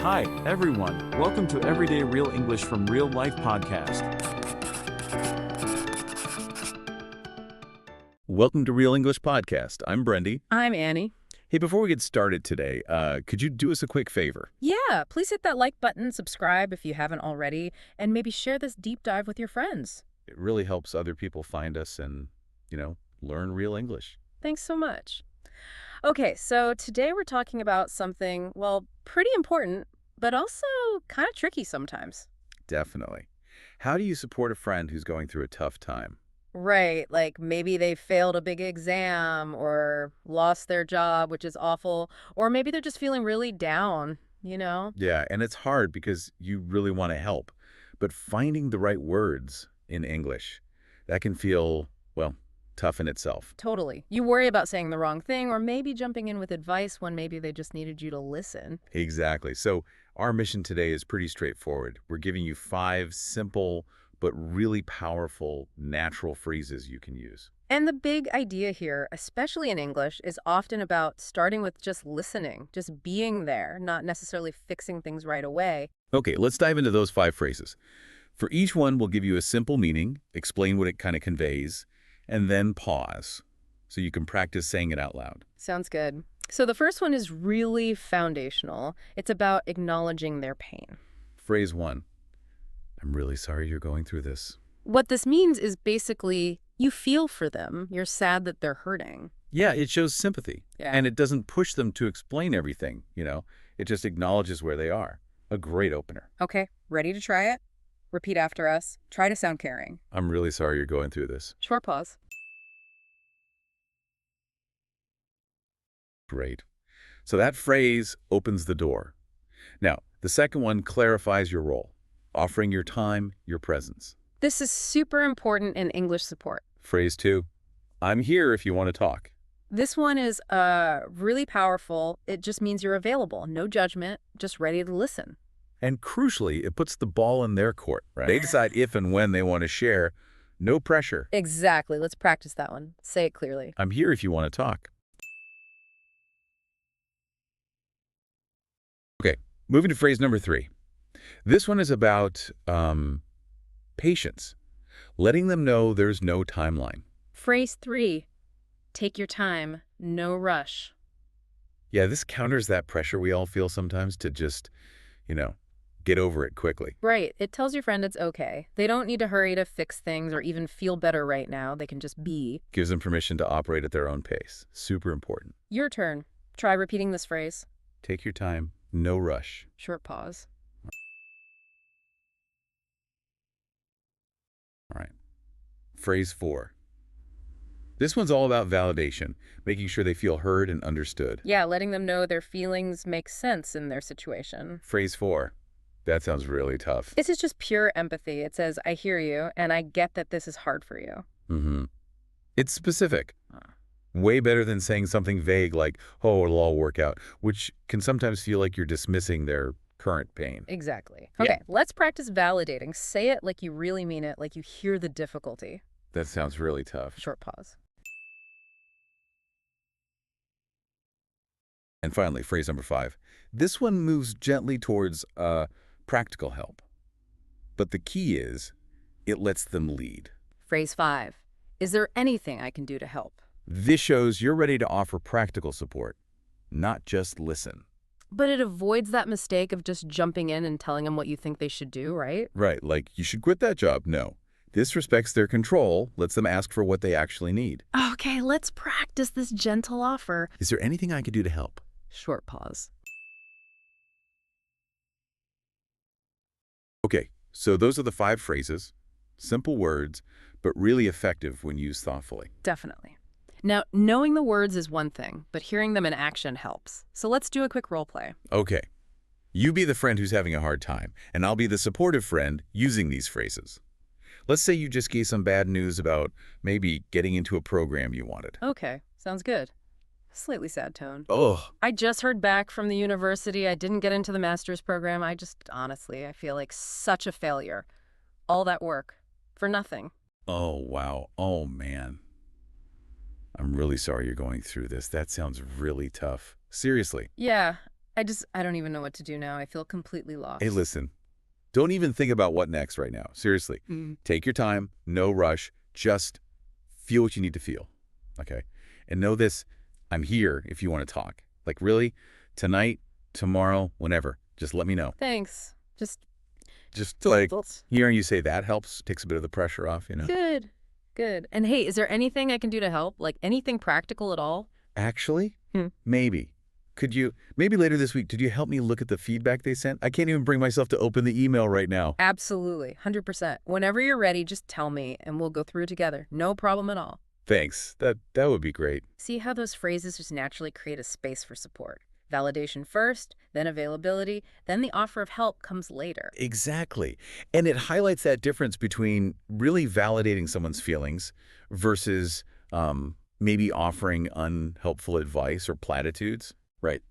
Hi, everyone. Welcome to Everyday Real English from Real Life Podcast. Welcome to Real English Podcast. I'm Brendy. I'm Annie. Hey, before we get started today, could you do us a quick favor? Yeah, please hit that like button, subscribe if you haven't already, and maybe share this deep dive with your friends. It really helps other people find us and, learn real English. Thanks so much. Okay, so today we're talking about something, well, pretty important, but also kind of tricky sometimes. Definitely. How do you support a friend who's going through a tough time? Right, like maybe they failed a big exam or lost their job, which is awful, or maybe they're just feeling really down, Yeah, and it's hard because you really want to help, but finding the right words in English, that can feel, well, tough in itself. Totally. You worry about saying the wrong thing or maybe jumping in with advice when maybe they just needed you to listen. Exactly. So our mission today is pretty straightforward. We're giving you 5 simple but really powerful natural phrases you can use. And the big idea here, especially in English, is often about starting with just listening, just being there, not necessarily fixing things right away. Okay, let's dive into those 5 phrases. For each one, we'll give you a simple meaning, explain what it kind of conveys, and then pause so you can practice saying it out loud. Sounds good. So the first one is really foundational. It's about acknowledging their pain. Phrase 1. I'm really sorry you're going through this. What this means is basically you feel for them. You're sad that they're hurting. Yeah, it shows sympathy. Yeah. And it doesn't push them to explain everything, It just acknowledges where they are. A great opener. Okay, ready to try it? Repeat after us. Try to sound caring. I'm really sorry you're going through this. Short pause. Great. So that phrase opens the door. Now, the second one clarifies your role, offering your time, your presence. This is super important in English support. Phrase 2. I'm here if you want to talk. This one is really powerful. It just means you're available. No judgment, just ready to listen. And crucially, it puts the ball in their court. Right? They decide if and when they want to share. No pressure. Exactly. Let's practice that one. Say it clearly. I'm here if you want to talk. Okay, moving to phrase number 3. This one is about patience, letting them know there's no timeline. Phrase 3. Take your time. No rush. Yeah, this counters that pressure we all feel sometimes to just, get over it quickly. Right. It tells your friend it's okay. They don't need to hurry to fix things or even feel better right now. They can just be. Gives them permission to operate at their own pace. Super important. Your turn. Try repeating this phrase. Take your time. No rush. Short pause. All right. Phrase 4. This one's all about validation, making sure they feel heard and understood. Yeah, letting them know their feelings make sense in their situation. Phrase 4. That sounds really tough. This is just pure empathy. It says, I hear you, and I get that this is hard for you. Mm-hmm. It's specific. Way better than saying something vague like, oh, it'll all work out, which can sometimes feel like you're dismissing their current pain. Exactly. Yeah. Okay, let's practice validating. Say it like you really mean it, like you hear the difficulty. That sounds really tough. Short pause. And finally, phrase number 5. This one moves gently towards practical help. But the key is, it lets them lead. Phrase 5. Is there anything I can do to help? This shows you're ready to offer practical support, not just listen. But it avoids that mistake of just jumping in and telling them what you think they should do, right? Right, like, you should quit that job. No. This respects their control, lets them ask for what they actually need. Okay, let's practice this gentle offer. Is there anything I could do to help? Short pause. Okay, so those are the 5 phrases. Simple words, but really effective when used thoughtfully. Definitely. Now, knowing the words is one thing, but hearing them in action helps. So let's do a quick role play. Okay. You be the friend who's having a hard time, and I'll be the supportive friend using these phrases. Let's say you just gave some bad news about maybe getting into a program you wanted. Okay, sounds good. Slightly sad tone. Oh, I just heard back from the university. I didn't get into the master's program. Honestly, I feel like such a failure. All that work for nothing. oh, wow. Oh, man. I'm really sorry you're going through this. That sounds really tough. Seriously. Yeah, I don't even know what to do now. I feel completely lost. Hey, listen, don't even think about what next right now. Seriously, take your time, no rush, just feel what you need to feel, okay? And know this, I'm here if you want to talk. Like really, tonight, tomorrow, whenever, just let me know. Thanks. Just Like hearing you say that helps, takes a bit of the pressure off, you know? good. Good. And hey, is there anything I can do to help? Like anything practical at all? Actually, maybe. Maybe later this week, could you help me look at the feedback they sent? I can't even bring myself to open the email right now. Absolutely. 100%. Whenever you're ready, just tell me and we'll go through together. No problem at all. Thanks. That would be great. See how those phrases just naturally create a space for support? Validation first, then availability, then the offer of help comes later. Exactly. And it highlights that difference between really validating someone's feelings versus maybe offering unhelpful advice or platitudes. Right.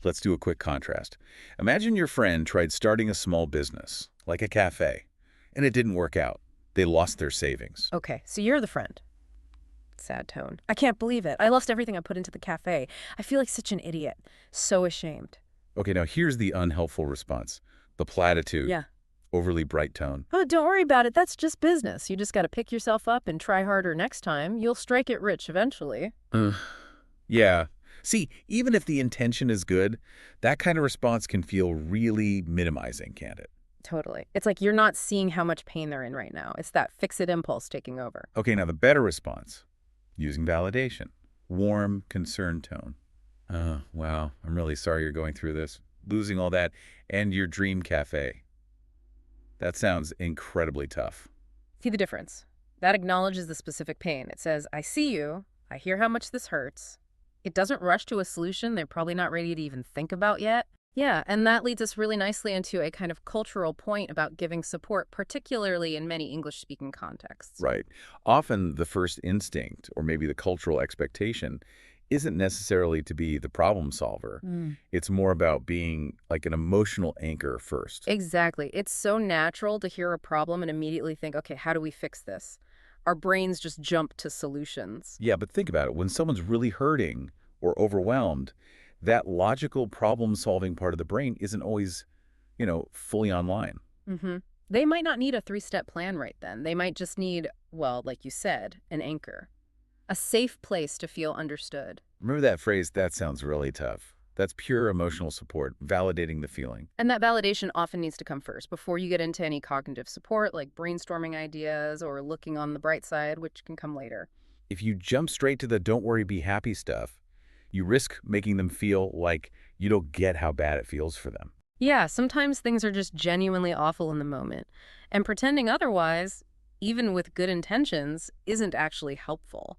Let's do a quick contrast. Imagine your friend tried starting a small business, like a cafe, and it didn't work out. They lost their savings. Okay, so you're the friend. Sad tone. I can't believe it. I lost everything I put into the cafe. I feel like such an idiot. So ashamed. Okay, now here's the unhelpful response. The platitude. Yeah. Overly bright tone. Oh, don't worry about it. That's just business. You just got to pick yourself up and try harder next time. You'll strike it rich eventually. Yeah. See, even if the intention is good, that kind of response can feel really minimizing, can't it? Totally. It's like you're not seeing how much pain they're in right now. It's that fix-it impulse taking over. Okay, now the better response, using validation. Warm, concerned tone. Oh, wow, I'm really sorry you're going through this. Losing all that and your dream cafe. That sounds incredibly tough. See the difference? That acknowledges the specific pain. It says, I see you. I hear how much this hurts. It doesn't rush to a solution they're probably not ready to even think about yet. Yeah, and that leads us really nicely into a kind of cultural point about giving support, particularly in many English-speaking contexts. Right. Often the first instinct, or maybe the cultural expectation, isn't necessarily to be the problem solver. It's more about being like an emotional anchor first. Exactly. It's so natural to hear a problem and immediately think, okay, how do we fix this? Our brains just jump to solutions. Yeah, but think about it. When someone's really hurting or overwhelmed, that logical problem-solving part of the brain isn't always, fully online. They might not need a 3-step plan right then. They might just need, well, like you said, an anchor. A safe place to feel understood. Remember that phrase, that sounds really tough. That's pure emotional support, validating the feeling. And that validation often needs to come first before you get into any cognitive support like brainstorming ideas or looking on the bright side, which can come later. If you jump straight to the don't worry, be happy stuff, you risk making them feel like you don't get how bad it feels for them. Yeah, sometimes things are just genuinely awful in the moment. And pretending otherwise, even with good intentions, isn't actually helpful.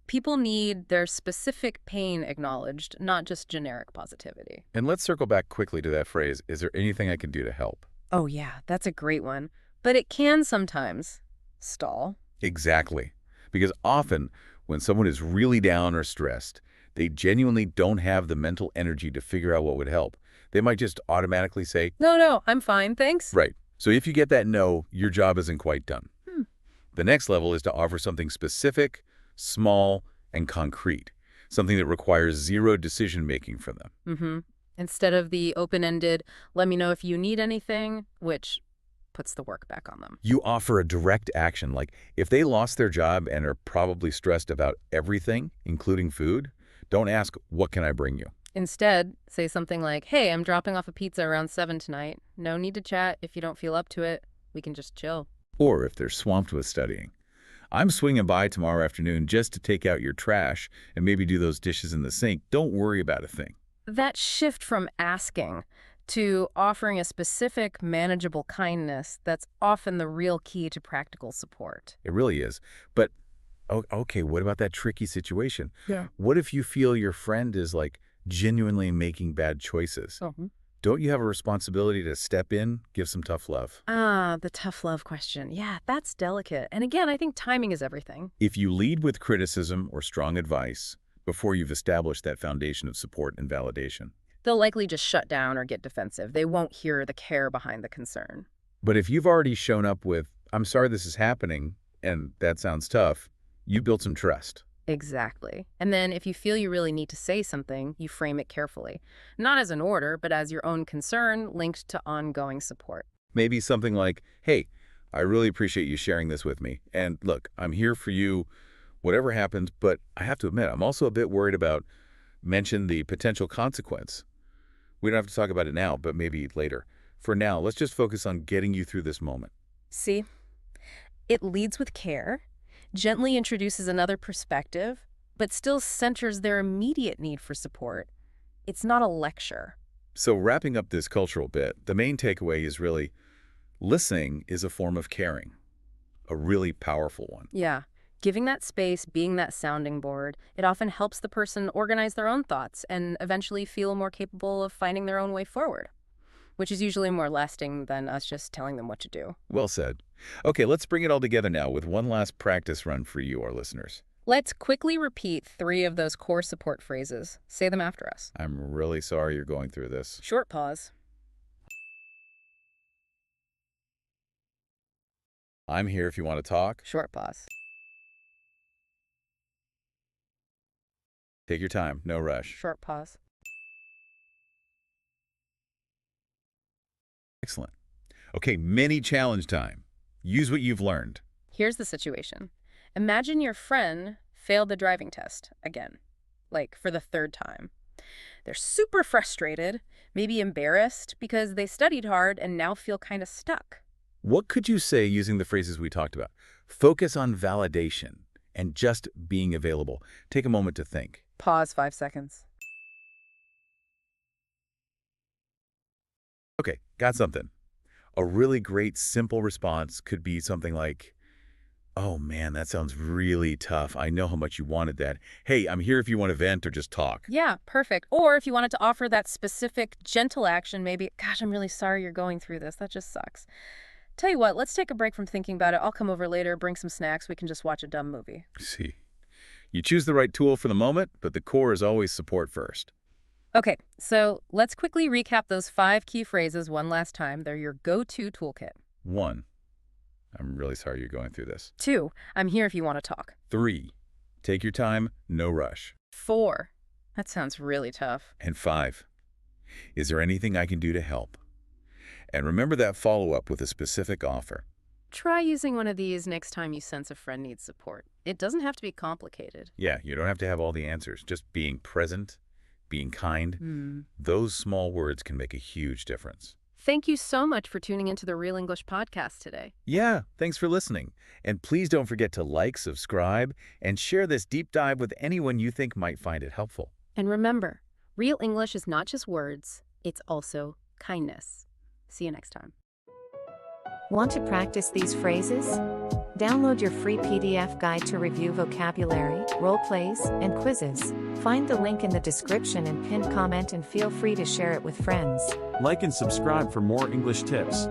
People need their specific pain acknowledged, not just generic positivity. And let's circle back quickly to that phrase, is there anything I can do to help? Oh yeah, that's a great one. But it can sometimes stall. Exactly. Because often when someone is really down or stressed, they genuinely don't have the mental energy to figure out what would help. They might just automatically say, No, I'm fine, thanks. Right. So if you get that no, your job isn't quite done. The next level is to offer something specific, small, and concrete, something that requires zero decision-making for them. Instead of the open-ended, let me know if you need anything, which puts the work back on them. You offer a direct action, like if they lost their job and are probably stressed about everything, including food, don't ask, what can I bring you? Instead, say something like, hey, I'm dropping off a pizza around 7 tonight. No need to chat. If you don't feel up to it, we can just chill. Or if they're swamped with studying, I'm swinging by tomorrow afternoon just to take out your trash and maybe do those dishes in the sink. Don't worry about a thing. That shift from asking to offering a specific, manageable kindness, that's often the real key to practical support. It really is. But, okay, what about that tricky situation? Yeah. What if you feel your friend is, genuinely making bad choices? Don't you have a responsibility to step in, give some tough love? The tough love question. Yeah, that's delicate. And again, I think timing is everything. If you lead with criticism or strong advice before you've established that foundation of support and validation, they'll likely just shut down or get defensive. They won't hear the care behind the concern. But if you've already shown up with, I'm sorry this is happening, and that sounds tough, you built some trust. Exactly. And then if you feel you really need to say something, you frame it carefully. Not as an order, but as your own concern linked to ongoing support. Maybe something like, hey, I really appreciate you sharing this with me. And look, I'm here for you, whatever happens, but I have to admit, I'm also a bit worried about mention the potential consequence. We don't have to talk about it now, but maybe later. For now, let's just focus on getting you through this moment. See? It leads with care, gently introduces another perspective, but still centers their immediate need for support. It's not a lecture. So wrapping up this cultural bit, the main takeaway is really listening is a form of caring, a really powerful one. Yeah. Giving that space, being that sounding board, it often helps the person organize their own thoughts and eventually feel more capable of finding their own way forward, which is usually more lasting than us just telling them what to do. Well said. Okay, let's bring it all together now with one last practice run for you, our listeners. Let's quickly repeat 3 of those core support phrases. Say them after us. I'm really sorry you're going through this. Short pause. I'm here if you want to talk. Short pause. Take your time, no rush. Short pause. Excellent. Okay, mini challenge time. Use what you've learned. Here's the situation. Imagine your friend failed the driving test again, like for the 3rd time. They're super frustrated, maybe embarrassed because they studied hard and now feel kind of stuck. What could you say using the phrases we talked about? Focus on validation and just being available. Take a moment to think. Pause 5 seconds. Okay, got something. A really great simple response could be something like, oh man, that sounds really tough. I know how much you wanted that. Hey, I'm here if you want to vent or just talk. Yeah, perfect. Or if you wanted to offer that specific gentle action, maybe, gosh, I'm really sorry you're going through this. That just sucks. Tell you what, let's take a break from thinking about it. I'll come over later, bring some snacks. We can just watch a dumb movie. See, you choose the right tool for the moment, but the core is always support first. Okay, so let's quickly recap those 5 key phrases one last time. They're your go-to toolkit. 1, I'm really sorry you're going through this. 2, I'm here if you want to talk. 3, take your time, no rush. 4, that sounds really tough. And 5, is there anything I can do to help? And remember that follow-up with a specific offer. Try using one of these next time you sense a friend needs support. It doesn't have to be complicated. Yeah, you don't have to have all the answers. Just being present, being kind, those small words can make a huge difference. Thank you so much for tuning into the Real English podcast today. Yeah, thanks for listening. And please don't forget to like, subscribe, and share this deep dive with anyone you think might find it helpful. And remember, Real English is not just words, it's also kindness. See you next time. Want to practice these phrases? Download your free PDF guide to review vocabulary, role plays, and quizzes. Find the link in the description and pinned comment and feel free to share it with friends. Like and subscribe for more English tips.